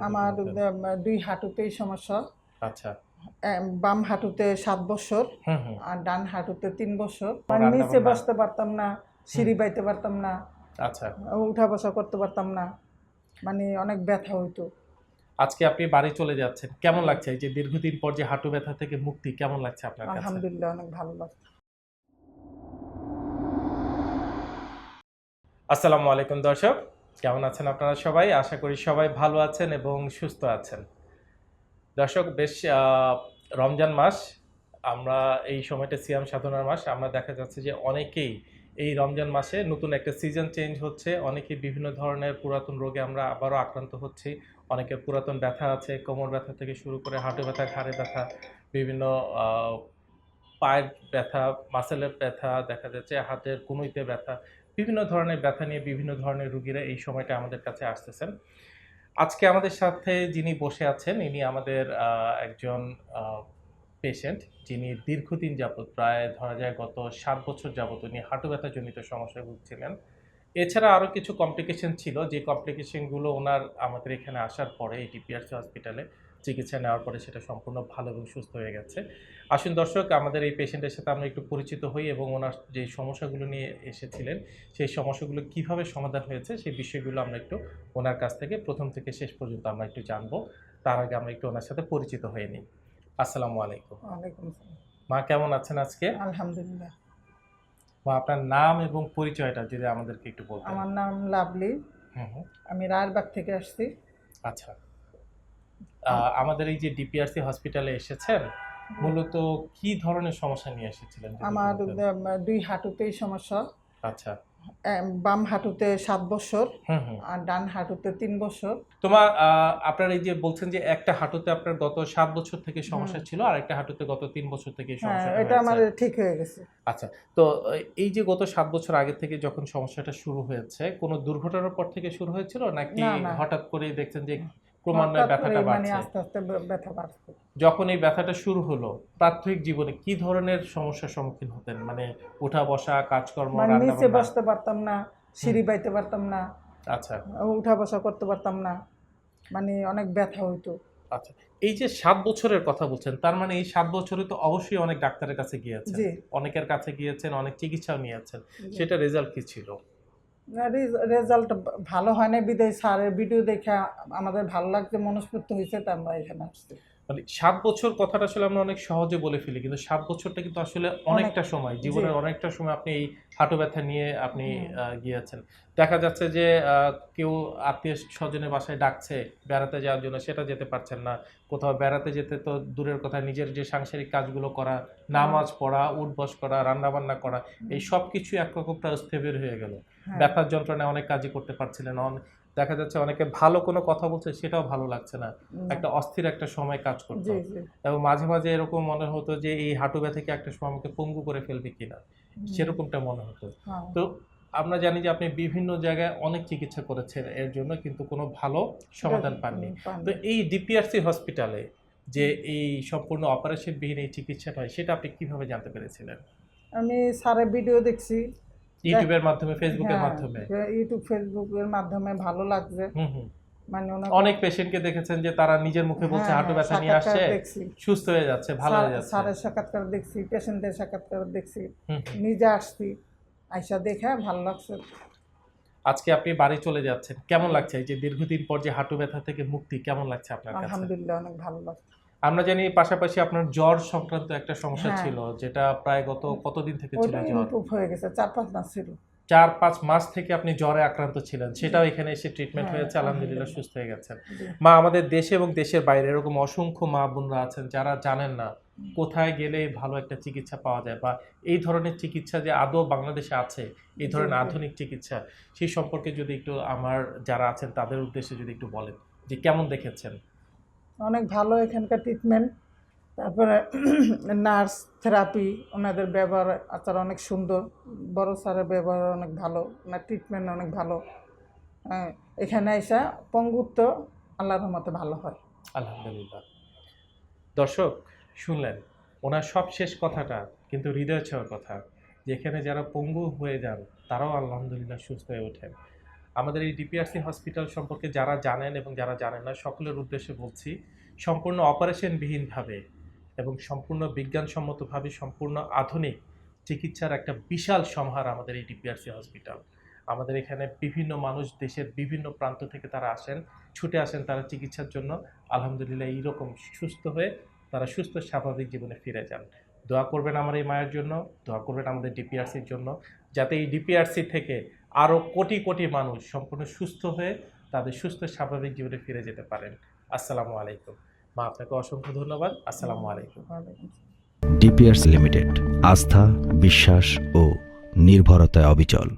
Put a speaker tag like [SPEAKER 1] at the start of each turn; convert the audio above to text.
[SPEAKER 1] যদি
[SPEAKER 2] আমার
[SPEAKER 1] বলতেন।
[SPEAKER 2] দুই হাঁটুতেই সমস্যা।
[SPEAKER 1] আচ্ছা।
[SPEAKER 2] বাম হাঁটুতে ৭ বছর
[SPEAKER 1] হুম, হুম।
[SPEAKER 2] আর ডান হাঁটুতে ৩ বছর।
[SPEAKER 1] রান্না
[SPEAKER 2] নিচে
[SPEAKER 1] বান্না।
[SPEAKER 2] বসতে পারতাম না,
[SPEAKER 1] হুম।
[SPEAKER 2] সিঁড়ি বাইতে পারতাম না,
[SPEAKER 1] আচ্ছা।
[SPEAKER 2] উঠা বসা করতে পারতাম না। অনেক ব্যথা হইতো।
[SPEAKER 1] আজকে আপনি বাড়ি চলে যাচ্ছেন। কেমন
[SPEAKER 2] জি,
[SPEAKER 1] লাগছে? এই যে দীর্ঘদিন পর যে হাঁটু ব্যথা থেকে মুক্তি কেমন লাগছে আপনার কাছে?
[SPEAKER 2] আলহামদুলিল্লাহ অনেক ভালো লাগছে।
[SPEAKER 1] আসসালামু আলাইকুম দর্শক। কেমন আছেন আপনারা সবাই? আশা করি সবাই ভালো আছেন এবং সুস্থ আছেন। দর্শক বেশ রমজান মাস। আমরা এই সময়টা সিয়াম সাধনার মাস। আমরা দেখা যাচ্ছে যে অনেকেই এই রমজান মাসে নতুন একটা সিজন চেঞ্জ হচ্ছে। অনেকেই বিভিন্ন ধরনের পুরাতন রোগে আমরা আবারও আক্রান্ত হচ্ছি। অনেকের পুরাতন ব্যথা আছে, কোমর ব্যথা থেকে শুরু করে হাঁটু ব্যথা, ঘাড়ে ব্যথা, বিভিন্ন আ পায়ের ব্যথা, মাসেলের ব্যথা, দেখা যাচ্ছে হাতের কনুইতে ব্যথা। বিভিন্ন ধরনের ব্যথা নিয়ে বিভিন্ন ধরনের রোগীরা এই সময়টা আমাদের কাছে আসতেছেন। আজকে আমাদের সাথে যিনি বসে আছেন ইনি আমাদের একজন আ পেশেন্ট যিনি দীর্ঘদিন যাবৎ প্রায় ধরা যায় গত ৭ বছর যাবৎ উনি হাঁটু ব্যথাজনিত সমস্যায় ভুগছিলেন। এছাড়া আরো কিছু কমপ্লিকেশন ছিল যে কমপ্লিকেশন গুলো উনার আমাদের এখানে আসার পরে এই ডিপিআরসি হসপিটালে চিকিৎসা নেওয়ার পরে সেটা সম্পূর্ণ ভালো এবং সুস্থ হয়ে গেছে। আসুন দর্শক আমাদের এই পেশেন্টের সাথে আমরা একটু পরিচিত হই এবং উনার যে সমস্যাগুলো নিয়ে এসেছিলেন, সেই সমস্যাগুলো কিভাবে সমাধান হয়েছে সেই বিষয়গুলো আমরা একটু উনার কাছ থেকে ১ম থেকে শেষ পর্যন্ত আমরা একটু জানবো। তার আগে আমরা একটু উনার সাথে পরিচিত হয়ে নিই। আসসালামু আলাইকুম।
[SPEAKER 2] ওয়ালাইকুম আসসালাম।
[SPEAKER 1] মা কেমন আছেন আজকে?
[SPEAKER 2] আলহামদুলিল্লাহ।
[SPEAKER 1] মা আপনার নাম এবং পরিচয়টা যদি আমাদেরকে একটু বলতেন।
[SPEAKER 2] আমার নাম লাভলি।
[SPEAKER 1] হুম, হুম।
[SPEAKER 2] আমি রায়েরবাগ থেকে আসছি।
[SPEAKER 1] আচ্ছা।
[SPEAKER 2] আম
[SPEAKER 1] আমাদের এই যে ডিপিআরসি হসপিটালে এসেছেন, মূলত কি ধরনের সমস্যা নিয়ে এসেছিলেন যদি
[SPEAKER 2] আমার
[SPEAKER 1] বলতেন?
[SPEAKER 2] দুই হাঁটুতেই সমস্যা।
[SPEAKER 1] আচ্ছা।
[SPEAKER 2] বাম হাঁটুতে ৭ বছর
[SPEAKER 1] হুম, হুম।
[SPEAKER 2] আর ডান হাঁটুতে ৩ বছর।
[SPEAKER 1] আপনার এই যে বলছেন যে একটা হাঁটুতে আপনার গত ৭ বছর থেকে
[SPEAKER 2] হুম,
[SPEAKER 1] সমস্যা ছিল, আরেকটা হাঁটুতে গত ৩ বছর থেকে এই
[SPEAKER 2] হ্যাঁ,
[SPEAKER 1] সমস্যাটা
[SPEAKER 2] এটা
[SPEAKER 1] হয়েছে।
[SPEAKER 2] আমার ঠিক হয়ে গেছে।
[SPEAKER 1] আচ্ছা। তো এই যে গত ৭ বছর আগে থেকে যখন সমস্যাটা শুরু হয়েছে, কোনো দুর্ঘটনার পর থেকে শুরু হয়েছিল? নাকি
[SPEAKER 2] না, না।
[SPEAKER 1] হঠাৎ করেই দেখছেন যে ক্রমান্বয়ে
[SPEAKER 2] হঠাৎ করে
[SPEAKER 1] ব্যথাটা বাড়ছে?
[SPEAKER 2] আস্তে, আস্তে ব্যথা বাড়ছে।
[SPEAKER 1] যখন এই ব্যথাটা শুরু হলো, প্রাত্যহিক জীবনে কি ধরনের সমস্যার সম্মুখীন হতেন? মানে উঠা বসা, কাজকর্ম,
[SPEAKER 2] নিচে
[SPEAKER 1] রান্নাবান্না?
[SPEAKER 2] বসতে পারতাম না,
[SPEAKER 1] হুম,
[SPEAKER 2] সিঁড়ি বাইতে পারতাম না,
[SPEAKER 1] আচ্ছা,
[SPEAKER 2] উঠা বসা করতে পারতাম না। অনেক ব্যথা হইতো।
[SPEAKER 1] আচ্ছা। এই যে ৭ বছরের কথা বলছেন, তার মানে এই ৭ বছরে তো অবশ্যই অনেক ডাক্তারের কাছে গিয়েছেন।
[SPEAKER 2] জি,
[SPEAKER 1] অনেকের কাছে গিয়েছেন, অনেক চিকিৎসাও নিয়েছেন।
[SPEAKER 2] জি।
[SPEAKER 1] সেটার রেজাল্ট কি ছিল?
[SPEAKER 2] রেজাল্ট ভালো হয় নাই বিধায় স্যারের ভিডিও দেখে আমাদের ভালো লাগছে, মনস্ফূর্ত হইছে, তো আমরা এখানে আসছি।
[SPEAKER 1] মানে ৭ বছর কথাটা আসলে আমরা অনেক সহজে বলে ফেলি। কিন্তু ৭ বছরটা কিন্তু আসলে
[SPEAKER 2] অনেক।
[SPEAKER 1] অনেকটা সময়।
[SPEAKER 2] জি,
[SPEAKER 1] জীবনের অনেকটা সময় আপনি এই হাঁটু ব্যথা নিয়ে আপনি
[SPEAKER 2] হুম,
[SPEAKER 1] গিয়েছেন। দেখা যাচ্ছে যে কেউ আত্মীয়-স্বজনের বাসায় ডাকছে বেড়াতে যাওয়ার জন্য, সেটা যেতে পারছেন না। কোথাও বেড়াতে যেতে তো দূরের কথা, নিজের যে সাংসারিক কাজগুলো করা,
[SPEAKER 2] হুম,
[SPEAKER 1] নামাজ পড়া, উঠ-বস করা, রান্নাবান্না করা, এই
[SPEAKER 2] হুম,
[SPEAKER 1] সবকিছুই একরকম স্থবির হয়ে গেল।
[SPEAKER 2] হ্যাঁ,
[SPEAKER 1] ব্যথার যন্ত্রণায় অনেক কাজই করতে পারছিলেন না। দেখা যাচ্ছে অনেকে ভালো কোনো কথা বলছে সেটাও ভালো লাগছে না।
[SPEAKER 2] না,
[SPEAKER 1] একটা অস্থির একটা সময় কাজ করত।
[SPEAKER 2] জি, জি,
[SPEAKER 1] এবং মাঝে, মাঝে এরকম মনে হতো যে এই হাঁটু ব্যথা কি একটা সময় আমাকে পঙ্গু করে ফেলবে কিনা?
[SPEAKER 2] হুম,
[SPEAKER 1] সেরকমটা মনে হতো।
[SPEAKER 2] হ্যাঁ,
[SPEAKER 1] তো আমরা জানি যে আপনি বিভিন্ন জায়গায় অনেক চিকিৎসা করেছেন এর জন্য কিন্তু কোনো ভালো সমাধান পাননি। তো
[SPEAKER 2] পানি।
[SPEAKER 1] এই ডিপিআরসি হসপিটালে যে এই সম্পূর্ণ অপারেশনবিহীন এই চিকিৎসাটা হয় সেটা আপনি কিভাবে জানতে পেরেছিলেন?
[SPEAKER 2] আমি স্যারের ভিডিও দেখছি। দেখ
[SPEAKER 1] YouTube এর মাধ্যমে, Facebook এর
[SPEAKER 2] হ্যাঁ,
[SPEAKER 1] মাধ্যমে?
[SPEAKER 2] ইউটিউব, ফেসবুকের মাধ্যমে ভালো লাগছে।
[SPEAKER 1] হুম, হুম।
[SPEAKER 2] ওনাকে
[SPEAKER 1] অনেক পেশেন্টকে দেখেছেন যে তারা নিজের মুখে বলছে
[SPEAKER 2] হ্যাঁ,
[SPEAKER 1] হাঁটু
[SPEAKER 2] হ্যাঁ,
[SPEAKER 1] ব্যথা নিয়ে
[SPEAKER 2] সাক্ষাৎকার
[SPEAKER 1] আসছে,
[SPEAKER 2] দেখছি।
[SPEAKER 1] সুস্থ হয়ে যাচ্ছে, ভালো হয়ে যাচ্ছে।
[SPEAKER 2] স্যারের সাক্ষাৎকার দেখছি, পেশেন্টের সাক্ষাৎকার দেখছি।
[SPEAKER 1] হুম, হুম।
[SPEAKER 2] নিজে আসছি। আইসা দেখে ভালো লাগছে।
[SPEAKER 1] আজকে আপনি বাড়ি চলে যাচ্ছেন। কেমন
[SPEAKER 2] জি,
[SPEAKER 1] লাগছে? এই যে দীর্ঘদিন পর যে হাঁটু ব্যথা থেকে মুক্তি কেমন লাগছে আপনার কাছে?
[SPEAKER 2] আলহামদুলিল্লাহ অনেক ভালো লাগছে।
[SPEAKER 1] আমরা জানি পাশাপাশি আপনার জ্বর সংক্রান্ত একটা সমস্যা
[SPEAKER 2] হ্যাঁ,
[SPEAKER 1] ছিল, যেটা প্রায় গত কতদিন থেকে ছিল
[SPEAKER 2] ওইটা
[SPEAKER 1] জ্বর?
[SPEAKER 2] ইমপ্রুভ হয়ে গেছে। ৪-৫ মাস ছিল।
[SPEAKER 1] ৪-৫ মাস থেকে আপনি জ্বরে আক্রান্ত ছিলেন।
[SPEAKER 2] জি,
[SPEAKER 1] সেটাও এখানে এসে ট্রিটমেন্ট
[SPEAKER 2] হ্যাঁ,
[SPEAKER 1] হয়েছে, আলহামদুলিল্লাহ
[SPEAKER 2] আলহামদুলিল্লাহ।
[SPEAKER 1] সুস্থ হয়ে গেছেন।
[SPEAKER 2] জি,
[SPEAKER 1] মা আমাদের দেশে এবং দেশের বাইরে এরকম অসংখ্য মা-বোনরা আছেন যারা জানেন না কোথায় গেলে ভালো একটা চিকিৎসা পাওয়া যায় বা এই ধরনের চিকিৎসা যে আদৌ বাংলাদেশে আছে, এই
[SPEAKER 2] জি,
[SPEAKER 1] ধরনের
[SPEAKER 2] জি।
[SPEAKER 1] আধুনিক চিকিৎসা, সেই সম্পর্কে যদি একটু আমার যারা আছেন তাদের উদ্দেশ্যে যদি একটু বলেন যে কেমন দেখেছেন?
[SPEAKER 2] অনেক ভালো এখানকার ট্রিটমেন্ট। তারপরে নার্স, থেরাপি, ওনাদের ব্যবহার আচার অনেক সুন্দর। বড় স্যারের ব্যবহার অনেক ভালো। ওনার ট্রিটমেন্ট অনেক ভালো। হ্যাঁ, এখানে আইসা পঙ্গুত্ব আল্লাহর রহমতে ভালো হয়।
[SPEAKER 1] আলহামদুলিল্লাহ। দর্শক শুনলেন ওনার সব শেষ কথাটা কিন্তু হৃদয় ছোঁয়ার কথা। যেখানে যারা পঙ্গু হয়ে যান তারাও আলহামদুলিল্লাহ সুস্থ হয়ে ওঠেন। আমাদের এই ডিপিআরসি হসপিটাল সম্পর্কে যারা জানেন এবং যারা জানেন না সকলের উদ্দেশ্যে বলছি, সম্পূর্ণ অপারেশনবিহীনভাবে এবং সম্পূর্ণ বিজ্ঞানসম্মতভাবে সম্পূর্ণ আধুনিক চিকিৎসার একটা বিশাল সমাহার আমাদের এই ডিপিআরসি হসপিটাল। আমাদের এখানে বিভিন্ন মানুষ দেশের বিভিন্ন প্রান্ত থেকে তারা আসেন, ছুটে আসেন তারা চিকিৎসার জন্য। আলহামদুলিল্লাহ এইরকম সুস্থ হয়ে তারা সুস্থ স্বাভাবিক জীবনে ফিরে যান। দোয়া করবেন আমার এই মায়ের জন্য, দোয়া করবেন আমাদের ডিপিআরসির জন্য, যাতে এই ডিপিআরসি থেকে আরও কোটি কোটি মানুষ সম্পূর্ণ সুস্থ হয়ে তাদের সুস্থ স্বাভাবিক জীবনে ফিরে যেতে পারেন। আসসালামু আলাইকুম। মা, আপনাকে অসংখ্য ধন্যবাদ। আসসালামু আলাইকুম।
[SPEAKER 2] ওয়ালাইকুম আসসালাম।
[SPEAKER 3] ডিপিআরস লিমিটেড, আস্থা, বিশ্বাস ও নির্ভরতায় অবিচল।